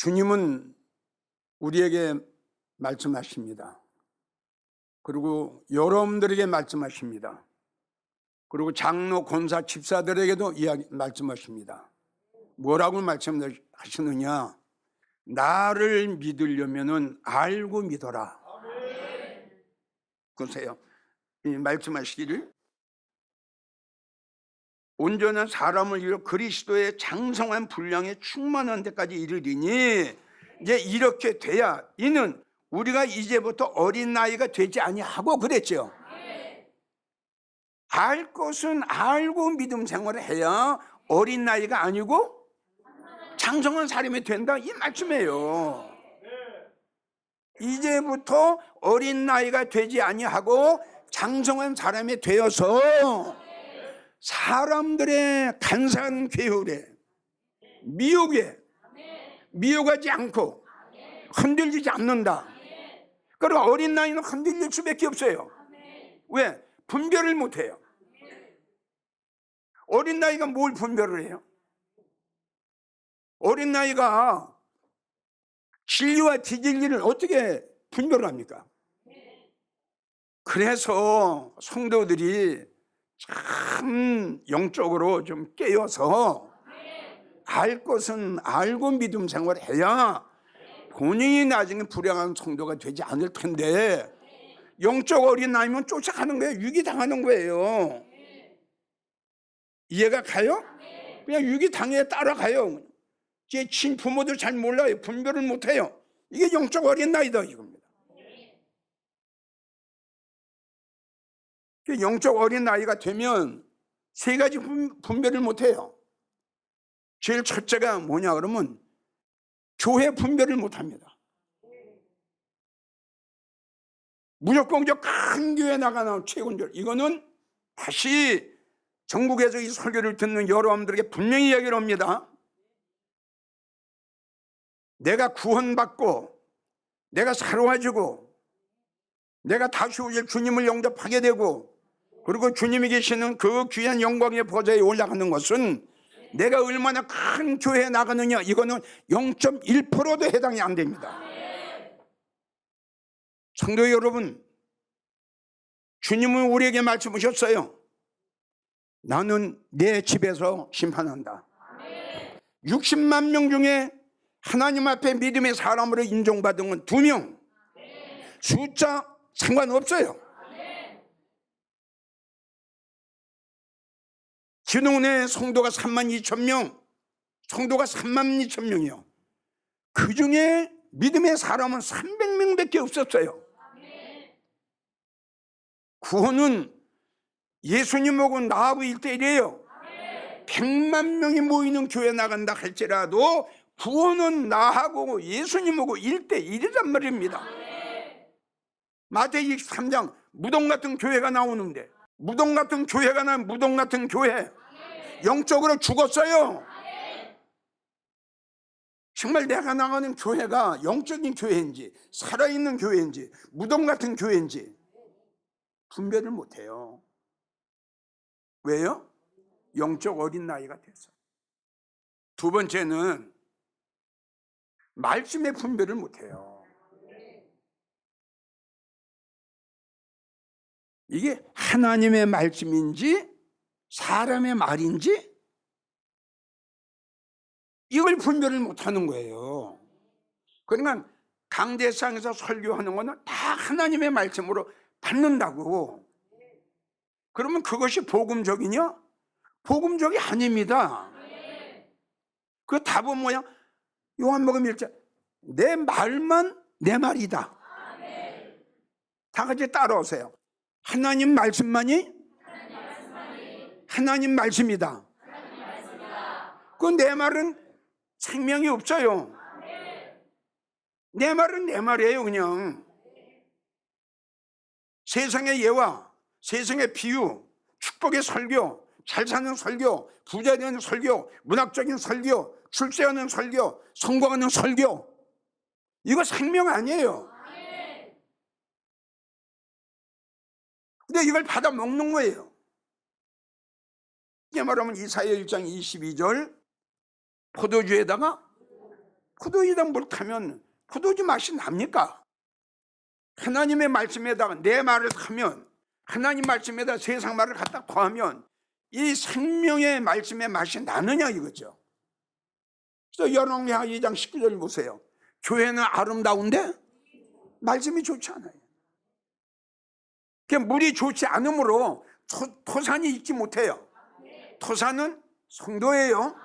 주님은 우리에게 말씀하십니다. 그리고 여러분들에게 말씀하십니다. 그리고 장로, 권사, 집사들에게도 말씀하십니다. 뭐라고 말씀하시느냐? 나를 믿으려면은 알고 믿어라. 보세요. 말씀하시기를 온전한 사람을 이루어 그리스도의 장성한 분량에 충만한 데까지 이르리니, 이제 이렇게 돼야 이는 우리가 이제부터 어린 나이가 되지 아니하고 그랬죠. 알 것은 알고 믿음 생활을 해야 어린 나이가 아니고 장성한 사람이 된다, 이 말씀이에요. 이제부터 어린 나이가 되지 아니하고 장성한 사람이 되어서 사람들의 간사한 괴율에 미혹하지 않고 흔들리지 않는다. 그리고 어린 나이는 흔들릴 수밖에 없어요. 왜? 분별을 못해요. 어린 나이가 뭘 분별을 해요? 어린 나이가 진리와 비진리를 어떻게 분별을 합니까? 그래서 성도들이 참 영적으로 좀 깨어서 알 것은 알고 믿음 생활을 해야 본인이 나중에 불행한 성도가 되지 않을 텐데, 영적 어린 나이면 쫓아가는 거예요. 유기당하는 거예요. 이해가 가요? 그냥 유기당해 따라가요. 제 친부모들 잘 몰라요. 분별을 못해요. 이게 영적 어린 나이다 이겁니다. 영적 어린 나이가 되면 세 가지 분별을 못해요. 제일 첫째가 뭐냐 그러면 교회 분별을 못합니다. 무조건적 큰 교회 나가는 최고인줄, 이거는 다시 전국에서 이 설교를 듣는 여러분들에게 분명히 이야기를 합니다. 내가 구원받고 내가 살아가지고 내가 다시 오실 주님을 영접하게 되고, 그리고 주님이 계시는 그 귀한 영광의 보좌에 올라가는 것은 내가 얼마나 큰 교회에 나가느냐, 이거는 0.1%도 해당이 안 됩니다. 성도 여러분, 주님은 우리에게 말씀하셨어요. 나는 내 집에서 심판한다. 60만 명 중에 하나님 앞에 믿음의 사람으로 인정받은 건 2명. 숫자 상관없어요. 기농내 성도가 32,000명, 성도가 32,000명이요. 그 중에 믿음의 사람은 300명밖에 없었어요. 구원은 예수님하고 나하고 1대1이에요. 100만 명이 모이는 교회 나간다 할지라도 구원은 나하고 예수님하고 1대1이란 말입니다. 마태복음 23장 무덤 같은 교회가 나오는데, 무덤 같은 교회가 나면 무덤 같은 교회, 영적으로 죽었어요. 정말 내가 나가는 교회가 영적인 교회인지 살아있는 교회인지 무덤 같은 교회인지 분별을 못해요. 왜요? 영적 어린 나이가 돼서. 두 번째는 말씀의 분별을 못해요. 이게 하나님의 말씀인지 사람의 말인지 이걸 분별을 못하는 거예요. 그러니까 강대상에서 설교하는 거는 다 하나님의 말씀으로 받는다고. 그러면 그것이 복음적이냐? 복음적이 아닙니다. 그 답은 뭐야? 요한복음 1장 내 말만 내 말이다. 다 같이 따라오세요. 하나님 말씀만이 하나님 말씀이다. 그 내 말은 생명이 없어요. 내 말은 내 말이에요. 그냥 세상의 예화, 세상의 비유, 축복의 설교, 잘 사는 설교, 부자 되는 설교, 문학적인 설교, 출세하는 설교, 성공하는 설교, 이거 생명 아니에요. 근데 이걸 받아 먹는 거예요. 이게 말하면 이사야 1장 22절 포도주에다가 포도주에다 물 타면 포도주 맛이 납니까? 하나님의 말씀에다가 내 말을 하면, 하나님 말씀에다 세상 말을 갖다 더하면 이 생명의 말씀의 맛이 나느냐 이거죠. 그래서 열왕기하 2장 19절 보세요. 교회는 아름다운데 말씀이 좋지 않아요. 물이 좋지 않으므로 토산이 있지 못해요. 토산은 성도예요.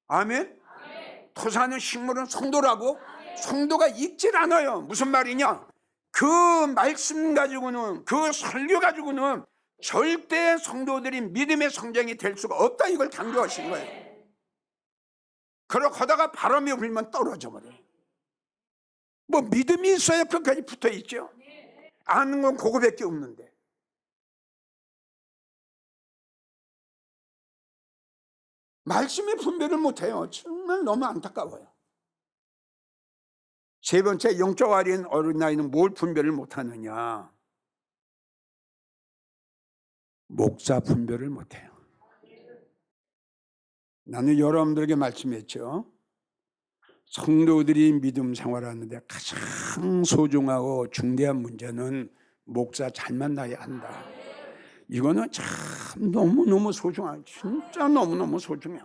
아멘. 토산은 식물은 성도라고. 성도가 익질 않아요. 무슨 말이냐? 그 말씀 가지고는, 그 설교 가지고는 절대 성도들이 믿음의 성장이 될 수가 없다, 이걸 강조하신 거예요. 그러고 하다가 바람이 불면 떨어져 버려요. 뭐 믿음이 있어야 끝까지 붙어 있죠. 아는 건 그거밖에 없는데. 말씀의 분별을 못해요. 정말 너무 안타까워요. 세 번째, 영적 어린아이는 뭘 분별을 못하느냐? 목자 분별을 못해요. 나는 여러분들에게 말씀했죠. 성도들이 믿음 생활하는데 가장 소중하고 중대한 문제는 목사 잘 만나야 한다. 이거는 참 너무너무 소중해요. 진짜 너무너무 소중해요.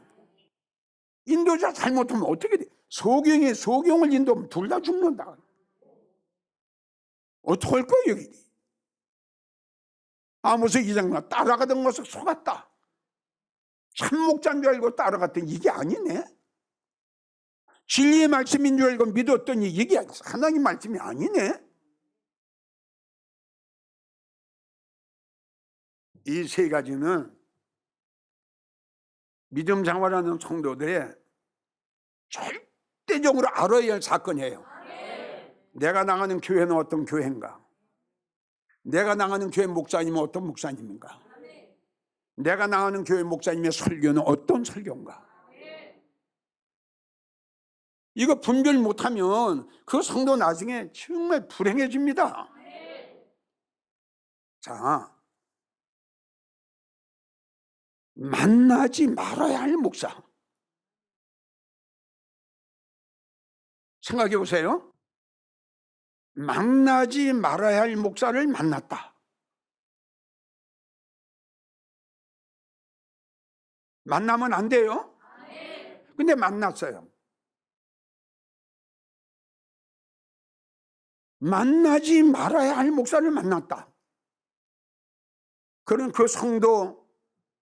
인도자 잘못하면 어떻게 돼? 소경을 인도하면 둘 다 죽는다. 어떡할 거예요, 여기? 아모스 2장 따라가던 것을 속았다. 참 목자인 줄 알고 따라갔더니 이게 아니네. 진리의 말씀인 줄 알고 믿었더니 이게 하나님 말씀이 아니네. 이 세 가지는 믿음 생활하는 성도들의 절대적으로 알아야 할 사건이에요. 내가 나가는 교회는 어떤 교회인가? 내가 나가는 교회 목사님은 어떤 목사님인가? 내가 나가는 교회 목사님의 설교는 어떤 설교인가? 이거 분별 못하면 그 성도 나중에 정말 불행해집니다. 자, 만나지 말아야 할 목사. 생각해 보세요. 만나지 말아야 할 목사를 만났다. 만나면 안 돼요? 근데 만났어요. 만나지 말아야 할 목사를 만났다. 그럼 그 성도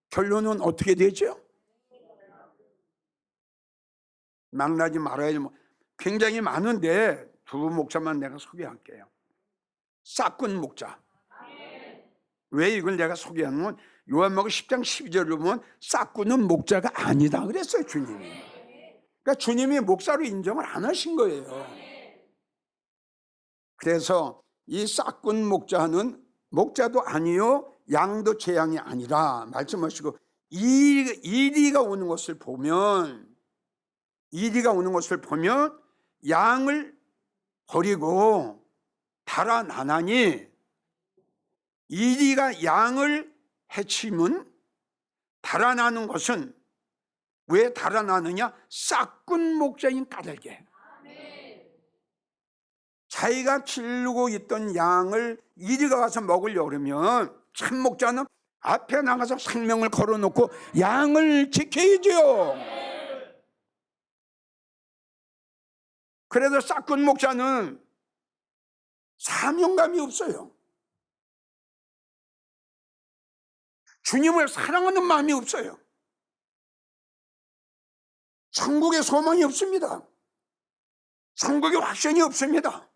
결론은 어떻게 되죠? 만나지 말아야 할 굉장히 많은데 두 목사만 내가 소개할게요. 싹군 목자. 왜 이걸 내가 소개하는 건 요한복음 10장 12절을 보면 싹군은 목자가 아니다 그랬어요, 주님이. 그러니까 주님이 목사로 인정을 안 하신 거예요. 그래서 이 싹군 목자는 목자도 아니요 양도 제 양이 아니라 말씀하시고, 이리가 오는 것을 보면 양을 버리고 달아나나니, 이리가 양을 해치면 달아나는 것은 왜 달아나느냐? 싹군 목자인 까닭에. 자기가 기르고 있던 양을 이리가 와서 먹으려고 그러면 참 목자는 앞에 나가서 생명을 걸어놓고 양을 지켜야죠. 그래서 싹군 목자는 사명감이 없어요. 주님을 사랑하는 마음이 없어요. 천국에 소망이 없습니다. 천국에 확신이 없습니다.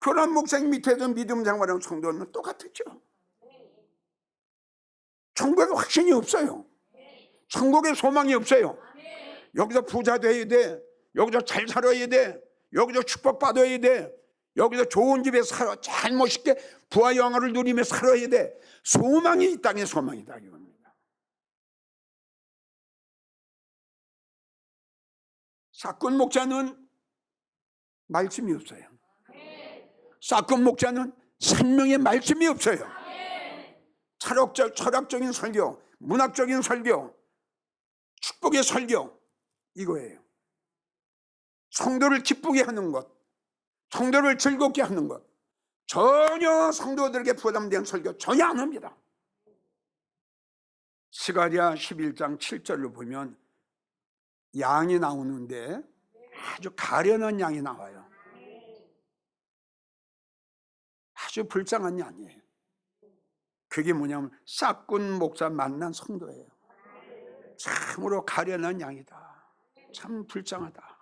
그런 목사님 밑에서 믿음 생활하는 성도는 똑같았죠. 천국에 확신이 없어요. 천국에 소망이 없어요. 여기서 부자 돼야 돼. 여기서 잘 살아야 돼. 여기서 축복받아야 돼. 여기서 좋은 집에 살아 잘 멋있게 부와 영화를 누리며 살아야 돼. 소망이 이 땅에 소망이다 이겁니다. 싹군 목자는 말씀이 없어요. 싹군 목자는 생명의 말씀이 없어요. 철학적인 설교, 문학적인 설교, 축복의 설교, 이거예요. 성도를 기쁘게 하는 것, 성도를 즐겁게 하는 것, 전혀 성도들에게 부담된 설교 전혀 안 합니다. 스가랴 11장 7절로 보면 양이 나오는데 아주 가련한 양이 나와요. 아주 불쌍한 양이에요. 그게 뭐냐면 싹군 목사 만난 성도예요. 참으로 가련한 양이다. 참 불쌍하다.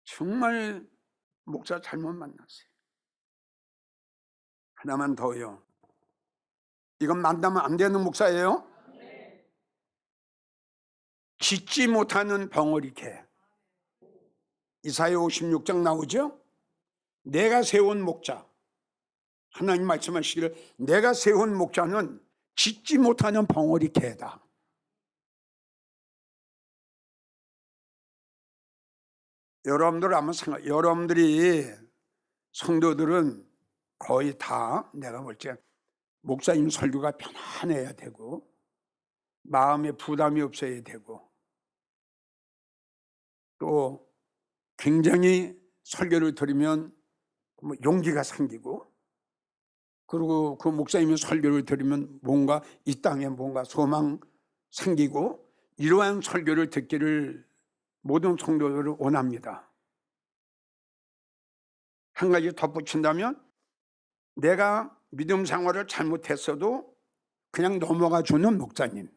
정말 목사 잘못 만났어요. 하나만 더요. 이건 만나면 안 되는 목사예요. 짖지 못하는 벙어리 개. 이사야 56장 나오죠? 내가 세운 목자, 하나님 말씀하시기를 내가 세운 목자는 짖지 못하는 벙어리 개다. 여러분들 한번 생각, 여러분들이 성도들은 거의 다 내가 볼 때 목사님 설교가 편안해야 되고 마음에 부담이 없어야 되고 또 굉장히 설교를 들으면 용기가 생기고 그리고 그 목사님의 설교를 들으면 뭔가 이 땅에 뭔가 소망 생기고 이러한 설교를 듣기를 모든 성도들을 원합니다. 한 가지 덧붙인다면 내가 믿음 생활을 잘못했어도 그냥 넘어가 주는 목사님,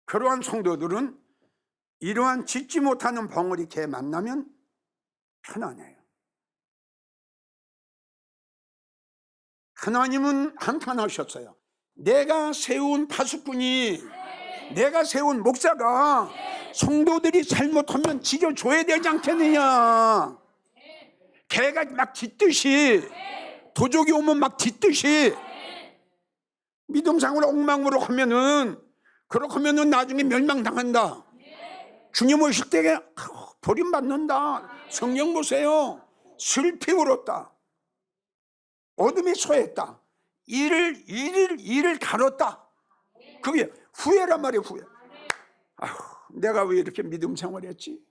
그러한 성도들은 이러한 짖지 못하는 벙어리 개 만나면 편안해요. 하나님은 한탄하셨어요. 내가 세운 파수꾼이, 내가 세운 목사가 성도들이 잘못하면 지켜줘야 되지 않겠느냐. 개가 막 짖듯이, 도적이 오면 막 짖듯이 믿음상으로 엉망으로 하면은, 그렇게 하면은 나중에 멸망당한다. 주님 오실 때에 버림받는다. 성경 보세요. 슬피 울었다. 어둠이 소했다. 이를 가렸다. 그게 후회란 말이에요. 후회. 아휴, 내가 왜 이렇게 믿음 생활했지?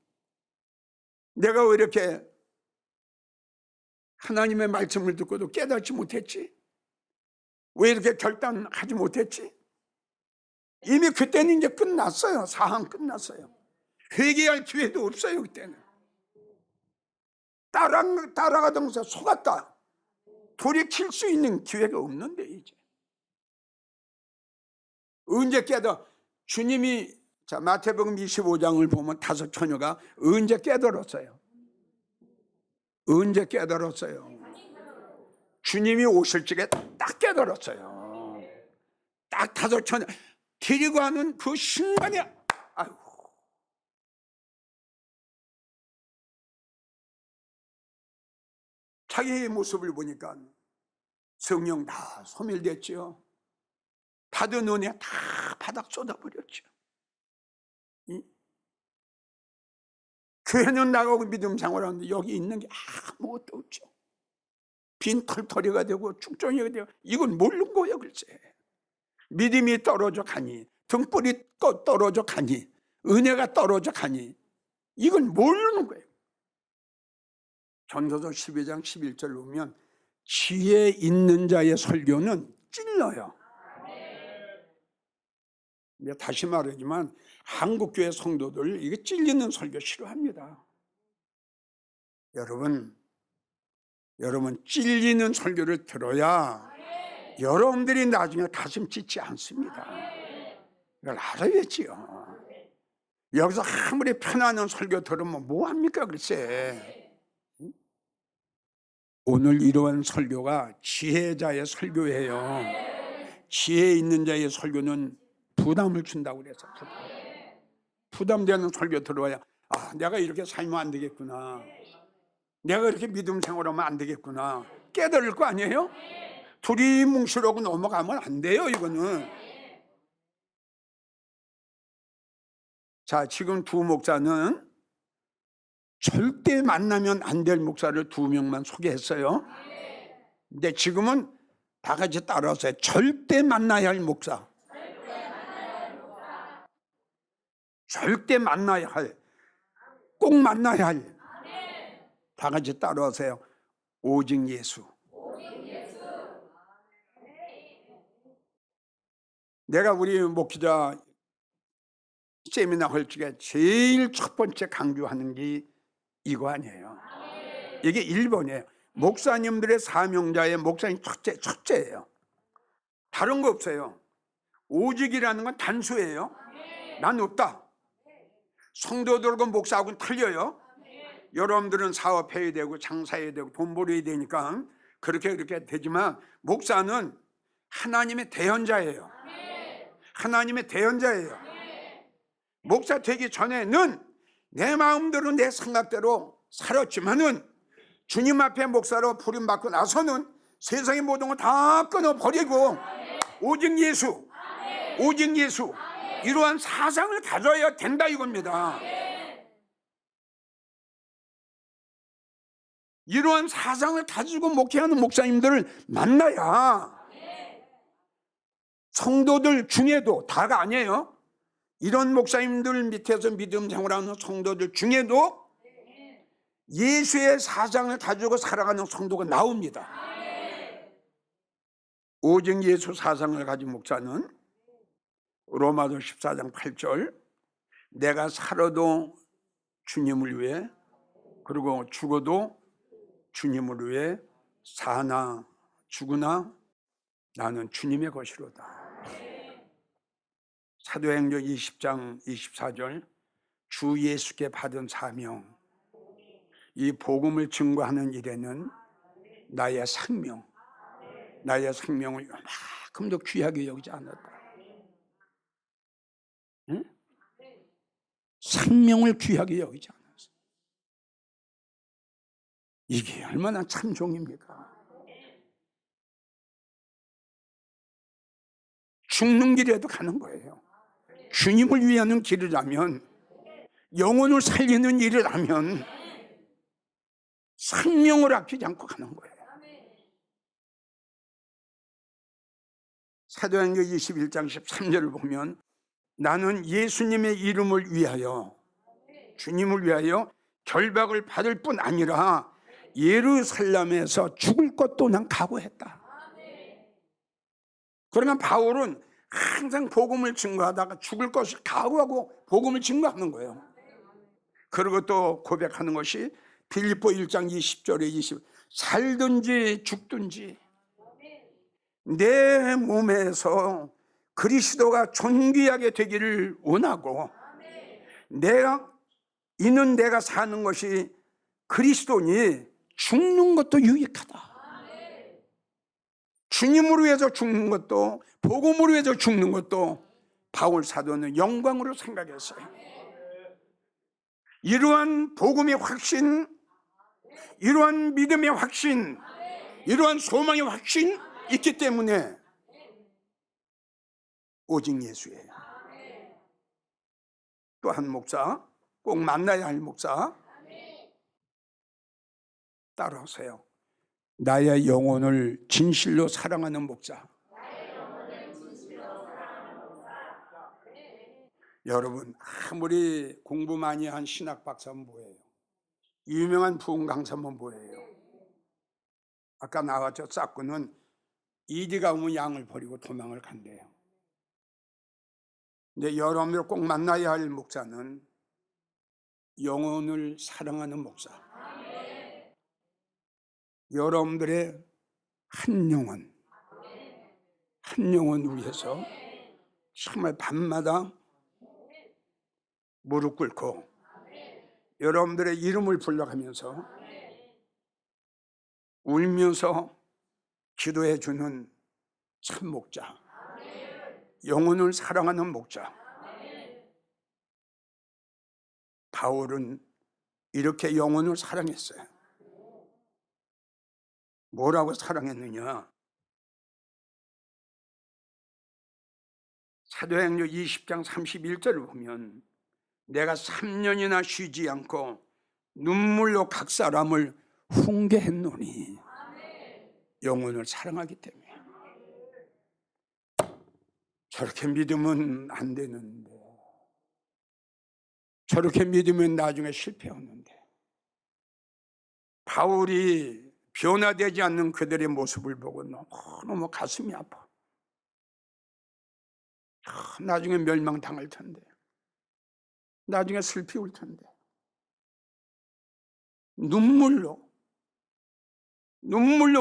내가 왜 이렇게 하나님의 말씀을 듣고도 깨닫지 못했지? 왜 이렇게 결단하지 못했지? 이미 그때는 이제 끝났어요. 사항 끝났어요. 회개할 기회도 없어요. 그때는 따라가면서 속았다. 돌이킬 수 있는 기회가 없는데 이제 언제 깨달아? 주님이 자 마태복음 25장을 보면 5 처녀가 언제 깨달았어요? 언제 깨달았어요? 주님이 오실 적에 딱 깨달았어요. 딱 5 처녀 데리고 가는 그 순간에 아이고, 자기의 모습을 보니까 성령 다 소멸됐죠. 받은 은혜 다 바닥 쏟아버렸죠. 교회는 나가고 믿음 생활하는데 여기 있는 게 아무것도 없죠. 빈 털터리가 되고 축전이가 되고 이건 모르는 거예요. 글쎄 믿음이 떨어져 가니, 등불이 떨어져 가니, 은혜가 떨어져 가니 이건 모르는 거예요. 전도서 12장 11절 보면 지혜 있는 자의 설교는 찔러요. 다시 말하지만 한국교회 성도들 이게 찔리는 설교 싫어합니다. 여러분 찔리는 설교를 들어야 여러분들이 나중에 가슴 찢지 않습니다. 이걸 알아야지요. 여기서 아무리 편안한 설교 들으면 뭐합니까 글쎄. 오늘 이러한 설교가 지혜자의 설교예요. 지혜 있는 자의 설교는 부담을 준다고 그래서 부담되는 설교 들어야 내가 이렇게 살면 안 되겠구나. 내가 이렇게 믿음 생활하면 안 되겠구나. 깨달을 거 아니에요? 두리뭉실하고 넘어가면 안 돼요. 이거는. 자, 지금 두 목사는 절대 만나면 안 될 목사를 2명만 소개했어요. 근데 지금은 다 같이 따라서 절대 만나야 할 목사. 절대 만나야 할, 꼭 만나야 할, 다 같이 따라하세요. 오직 예수. 내가 우리 목회자 세미나 할 적에 제일 첫 번째 강조하는 게 이거 아니에요. 이게 1번이에요. 목사님들의 사명자의 목사님 첫째예요. 다른 거 없어요. 오직이라는 건 단수예요. 난 없다. 성도들과 목사하고는 틀려요. 여러분들은 사업해야 되고 장사해야 되고 돈 벌어야 되니까 그렇게 되지만 목사는 하나님의 대언자예요. 하나님의 대언자예요. 목사 되기 전에는 내 마음대로 내 생각대로 살았지만은 주님 앞에 목사로 부름받고 나서는 세상의 모든 거 다 끊어버리고 오직 예수, 오직 예수, 이러한 사상을 가져야 된다 이겁니다. 이러한 사상을 가지고 목회하는 목사님들을 만나야 성도들 중에도, 다가 아니에요, 이런 목사님들 밑에서 믿음 생활하는 성도들 중에도 예수의 사상을 가지고 살아가는 성도가 나옵니다. 오직 예수 사상을 가진 목사는 로마서 14장 8절, 내가 살아도 주님을 위해, 그리고 죽어도 주님을 위해, 사나 죽으나 나는 주님의 것이로다. 사도행전 20장 24절, 주 예수께 받은 사명, 이 복음을 증거하는 일에는 나의 생명을 요만큼도 귀하게 여기지 않았다. 응? 생명을 귀하게 여기지 않았어. 이게 얼마나 참종입니까? 죽는 길에도 가는 거예요. 주님을 위하는 길이라면, 영혼을 살리는 일이라면 생명을 아끼지 않고 가는 거예요. 사도행전 21장 13절을 보면 나는 예수님의 이름을 위하여, 주님을 위하여 결박을 받을 뿐 아니라 예루살렘에서 죽을 것도 난 각오했다. 그러면 바울은 항상 복음을 증거하다가 죽을 것을 각오하고 복음을 증거하는 거예요. 그리고 또 고백하는 것이 빌립보 1장 20절에 20, 살든지 죽든지 내 몸에서 그리스도가 존귀하게 되기를 원하고, 내가 사는 것이 그리스도니 죽는 것도 유익하다. 주님으로 위해서 죽는 것도, 복음으로 위해서 죽는 것도 바울 사도는 영광으로 생각했어요. 이러한 복음의 확신, 이러한 믿음의 확신, 이러한 소망의 확신 있기 때문에 오직 예수예요. 또 한 목사, 꼭 만나야 할 목사, 따라오세요. 나의 영혼을 진실로 사랑하는 목사. 여러분, 아무리 공부 많이 한 신학 박사면 뭐예요? 유명한 부흥 강사면 뭐예요? 아까 나왔죠. 싹구는 이리가 오면 양을 버리고 도망을 간대요. 근데 여러분들 꼭 만나야 할 목사는 영혼을 사랑하는 목사. 여러분들의 한 영혼 위해서 정말 밤마다 무릎 꿇고 여러분들의 이름을 불러가면서 울면서 기도해 주는 참 목자, 영혼을 사랑하는 목자. 바울은 이렇게 영혼을 사랑했어요. 뭐라고 사랑했느냐? 사도행전 20장 31절을 보면 내가 3년이나 쉬지 않고 눈물로 각 사람을 훈계했노니, 영혼을 사랑하기 때문에. 저렇게 믿으면 안 되는데 저렇게 믿으면 나중에 실패하는데, 바울이 변화되지 않는 그들의 모습을 보고 너무 가슴이 아파. 나중에 멸망당할 텐데, 나중에 슬피 올 텐데, 눈물로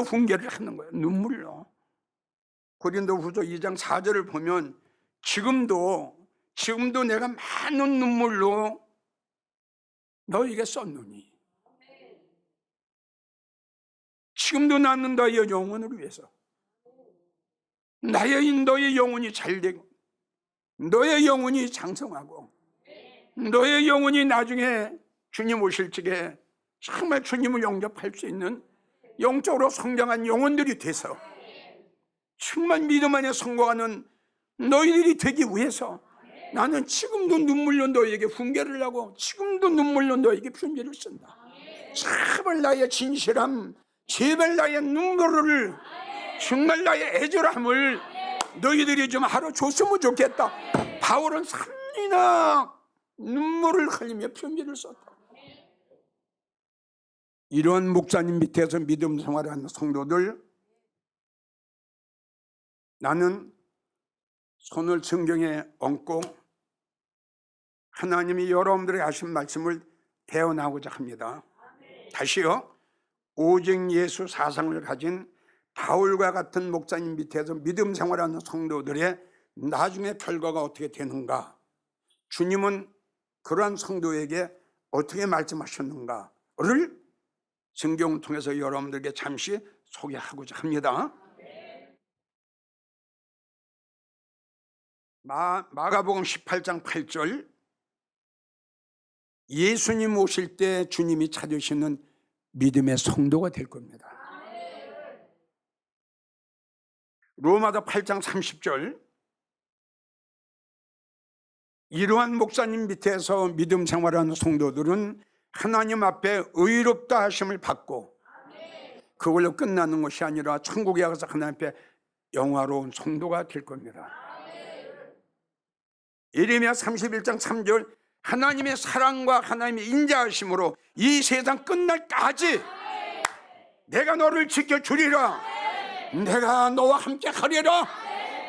훈계를 하는 거예요. 눈물로. 고린도후서 2장 4절을 보면 지금도 내가 많은 눈물로 너에게 썼노니, 지금도 나는 너의 영혼을 위해서, 너의 영혼이 잘되고, 너의 영혼이 장성하고, 너의 영혼이 나중에 주님 오실 적에 정말 주님을 영접할 수 있는 영적으로 성장한 영혼들이 돼서 정말 믿음 안에 성공하는 너희들이 되기 위해서 나는 지금도 눈물로 너에게 훈계를 하고, 지금도 눈물로 너에게 편지를 쓴다. 제발 나의 진실함, 제발 나의 눈물을, 정말 나의 애절함을 너희들이 좀 알아줬으면 좋겠다. 바울은 3년이나 눈물을 흘리며 편지를 썼다. 이런 목사님 밑에서 믿음 생활하는 성도들, 나는 손을 성경에 얹고 하나님이 여러분들에게 하신 말씀을 대언하고자 합니다. 다시요, 오직 예수 사상을 가진 바울과 같은 목사님 밑에서 믿음 생활하는 성도들의 나중에 결과가 어떻게 되는가, 주님은 그러한 성도에게 어떻게 말씀하셨는가를 성경을 통해서 여러분들에게 잠시 소개하고자 합니다. 마가복음 18장 8절, 예수님 오실 때 주님이 찾으시는 믿음의 성도가 될 겁니다. 로마서 8장 30절, 이러한 목사님 밑에서 믿음 생활하는 성도들은 하나님 앞에 의롭다 하심을 받고, 그걸로 끝나는 것이 아니라 천국에 가서 하나님 앞에 영화로운 성도가 될 겁니다. 예레미야 31장 3절, 하나님의 사랑과 하나님의 인자하심으로 이 세상 끝날까지 내가 너를 지켜주리라, 내가 너와 함께 하리라,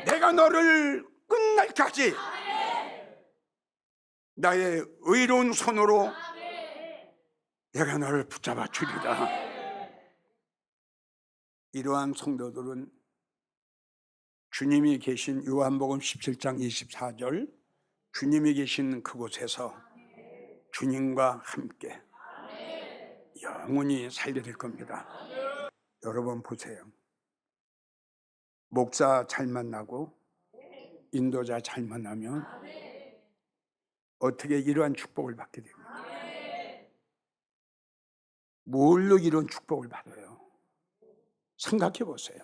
내가 너를 끝날까지 나의 의로운 손으로 내가 너를 붙잡아 주리라. 이러한 성도들은 주님이 계신 요한복음 17장 24절, 주님이 계신 그곳에서 주님과 함께 영원히 살게 될 겁니다. 여러분 보세요. 목사 잘 만나고 인도자 잘 만나면 어떻게 이러한 축복을 받게 됩니까? 뭘로 이런 축복을 받아요? 생각해 보세요.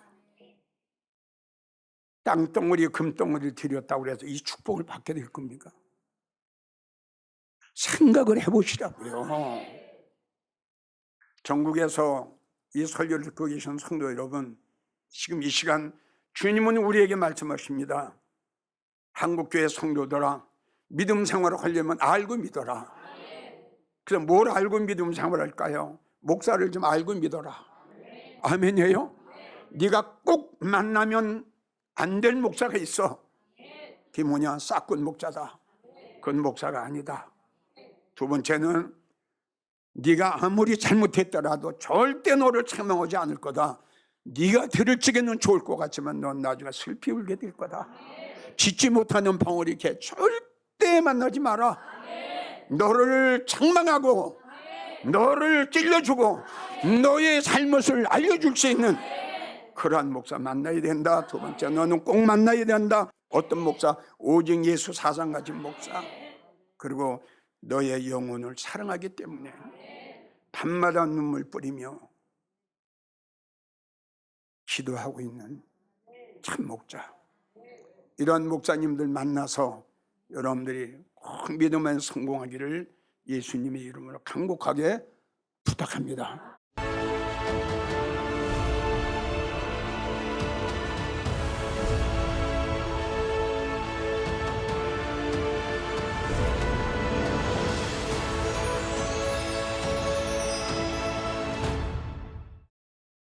땅덩어리 금덩어리를 드렸다고 해서 이 축복을 받게 될 겁니까? 생각을 해보시라고요. 전국에서 이 설교를 듣고 계신 성도 여러분, 지금 이 시간 주님은 우리에게 말씀하십니다. 한국교회 성도들아, 믿음 생활을 하려면 알고 믿어라. 그래서 뭘 알고 믿음 생활할까요? 목사를 좀 알고 믿어라. 아멘이에요? 네가 꼭 만나면 안 될 목사가 있어. 그게 뭐냐? 싹군 목자다. 그건 목사가 아니다. 두 번째는 네가 아무리 잘못했더라도 절대 너를 책망하지 않을 거다. 네가 들을 적에는 좋을 것 같지만 넌 나중에 슬피 울게 될 거다. 짓지 못하는 벙어리 개 절대 만나지 마라. 너를 책망하고 너를 찔러주고 너의 잘못을 알려줄 수 있는 그러한 목사 만나야 된다. 두 번째, 너는 꼭 만나야 된다. 어떤 목사? 오직 예수 사상 가진 목사. 그리고 너의 영혼을 사랑하기 때문에 밤마다 눈물 뿌리며 기도하고 있는 참 목자. 이런 목사님들 만나서 여러분들이 꼭 믿음에 성공하기를 예수님의 이름으로 간곡하게 부탁합니다.